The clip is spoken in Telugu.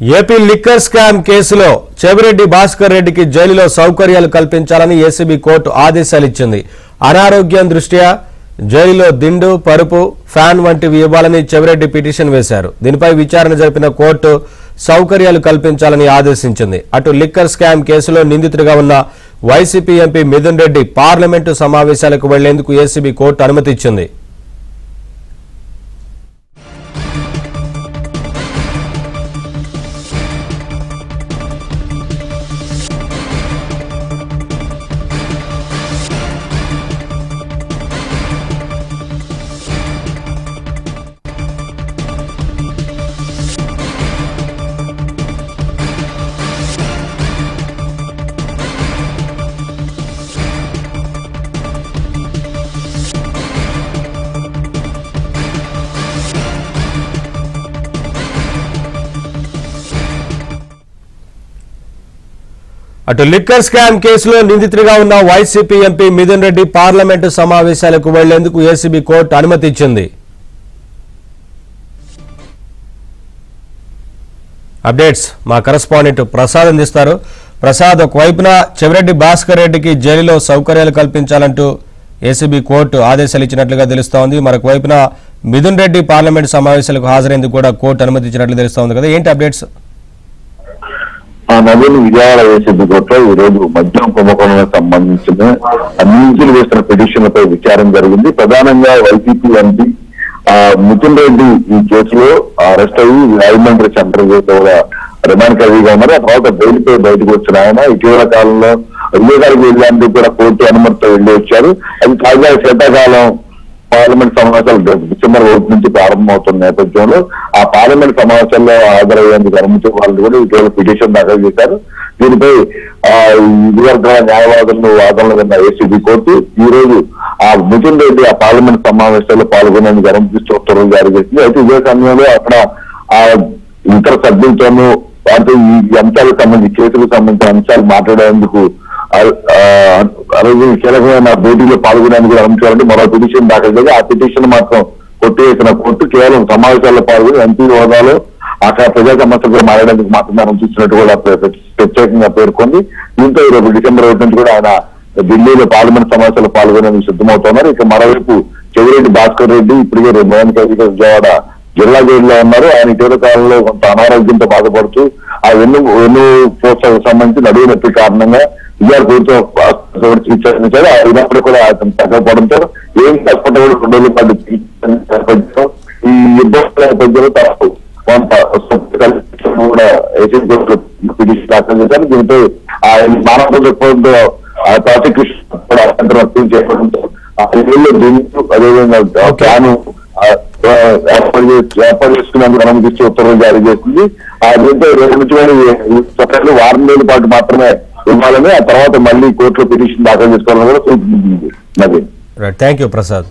ఏపీ లిక్కర్ స్కామ్ కేసులో చెవిరెడ్డి భాస్కర్ రెడ్డికి జైలులో సౌకర్యాలు కల్పించాలని ఏసీబీ కోర్టు ఆదేశాలు ఇచ్చింది. అనారోగ్యం దృష్ట్యా జైలులో దిండు, పరుపు, ఫ్యాన్ వంటివి ఇవ్వాలని చెవిరెడ్డి పిటిషన్ వేశారు. దీనిపై విచారణ జరిపిన కోర్టు సౌకర్యాలు కల్పించాలని ఆదేశించింది. అటు లిక్కర్ స్కామ్ కేసులో నిందితుడిగా ఉన్న YCP MP Mithun Reddy parliament సమావేశాలకు వెళ్లేందుకు ఏసీబీ కోర్టు అనుమతి ఇచ్చింది. అటు లిక్కర్ స్కామ్ కేసులో నిందితుడిగా ఉన్న YCP MP Mithun Reddy parliament సమావేశాలకు వెళ్లేందుకు ఏసీబీ కోర్టు అనుమతి ఇచ్చింది. అప్డేట్స్ మా కరెస్పాండెంట్ ప్రసాద్ అందిస్తారు. ప్రసాద్, ఒకవైపున చెవిరెడ్డి భాస్కర్ రెడ్డికి జైలులో సౌకర్యాలు కల్పించాలంటూ ఏసీబీ కోర్టు ఆదేశాలు ఇచ్చినట్లుగా తెలుస్తోంది. మరొక వైపున మిథున్ రెడ్డి పార్లమెంటు సమావేశాలకు హాజరైందుకు కూడా కోర్టు అనుమతి ఇచ్చినట్లు తెలుస్తోంది కదా, ఏంటి అప్డేట్స్? నవీన్ విజయవాడ ఏసీబీ కోర్టులో ఈ రోజు మద్యం కుంభకోణానికి సంబంధించిన నిందితులు వేసిన పిటిషన్లపై విచారణ జరిగింది. ప్రధానంగా వైసీపీ ఎంపీ మిథున్ రెడ్డి ఈ కేసులో అరెస్ట్ అయ్యి రాజమండ్రి సెంట్రల్ జైల్లో కూడా రిమాండ్ ఖైదీగా ఉన్నారు. ఆ తర్వాత బయటపై బయటకు వచ్చిన ఆయన ఇటీవల కాలంలో విజయవాడకి వెళ్ళేందుకు కూడా కోర్టు అనుమతితో వెళ్లి వచ్చారు. అది తాజా శీతాకాలం పార్లమెంట్ సమావేశాలు డిసెంబర్ 1 నుంచి ప్రారంభమవుతున్న నేపథ్యంలో ఆ పార్లమెంట్ సమావేశాల్లో హాజరయ్యేందుకు అనుమతి వాళ్ళు కూడా ఇటీవల పిటిషన్ దాఖలు చేశారు. దీనిపై వివర్గాల న్యాయవాదులను వాదనలు విన్న ఏసీబీ కోర్టు ఈ రోజు ఆ మిథున్ రెడ్డి ఆ పార్లమెంట్ సమావేశాల్లో పాల్గొనేందుకు అనుమతిస్తూ ఉత్తర్వులు జారీ చేసింది. అయితే ఇదే సమయంలో అక్కడ ఆ ఇతర సభ్యులతోనూ వాటితో ఈ అంశాలకు సంబంధించి కేసులకు సంబంధించిన అంశాలు మాట్లాడేందుకు కీలకమైన భేటీలో పాల్గొనేందుకు అనుమతించాలంటే మరో పిటిషన్ దాఖలు చేసి ఆ పిటిషన్ మాత్రం కొట్టివేసిన కోర్టు కేవలం సమావేశాల్లో పాల్గొని ఎంపీ హోదాలో అక్కడ ప్రజా సమస్యలు మాట్లాడేందుకు మాత్రమే అనుమతించినట్టు కూడా ప్రత్యేకంగా పేర్కొంది. దీంతో ఈరోజు డిసెంబర్ 1 నుంచి కూడా ఆయన ఢిల్లీలో పార్లమెంట్ సమావేశాల్లో పాల్గొనేందుకు సిద్ధమవుతున్నారు. ఇక మరోవైపు చెవిరెడ్డి భాస్కర్ రెడ్డి ఇప్పటికే రిమాండ్ ఖైదీగా విజయవాడ జిల్లా జైల్లో ఉన్నారు. ఆయన ఇటీవల కాలంలో కొంత అనారోగ్యంతో బాధపడుతూ ఆ వెన్నుపూసకు సంబంధించి నడువు నొప్పి కారణంగా విజయవాడ కోర్టు చికిత్స అయినప్పుడు కూడా అతను తగ్గకపోవడంతో ఏం కష్టపడ్డా కూడా 2 రోజుల పాటు ఈ ఇబ్బందుల నేపథ్యంలో తనకు కొంత కూడా ఏసీబీ కోర్టులో పిటిషన్ దాఖలు చేశారు. దీనిపై మానవ దృక్పథంతో ప్రాసిక్యూషన్ కూడా అభ్యంతరం చేయడంతో ఆ జైల్లో దింపు అదేవిధంగా ప్లాను ఏర్పాటు చేసుకునేందుకు అనుమతించి ఉత్తర్వులు జారీ చేసింది. దీంతో 2 నుంచి వారం రోజుల పాటు మాత్రమే ఇవ్వాలని, ఆ తర్వాత మళ్ళీ కోర్టులో పిటిషన్ దాఖలు చేసుకోవాలని కూడా సూచించింది. Thank you Prasad.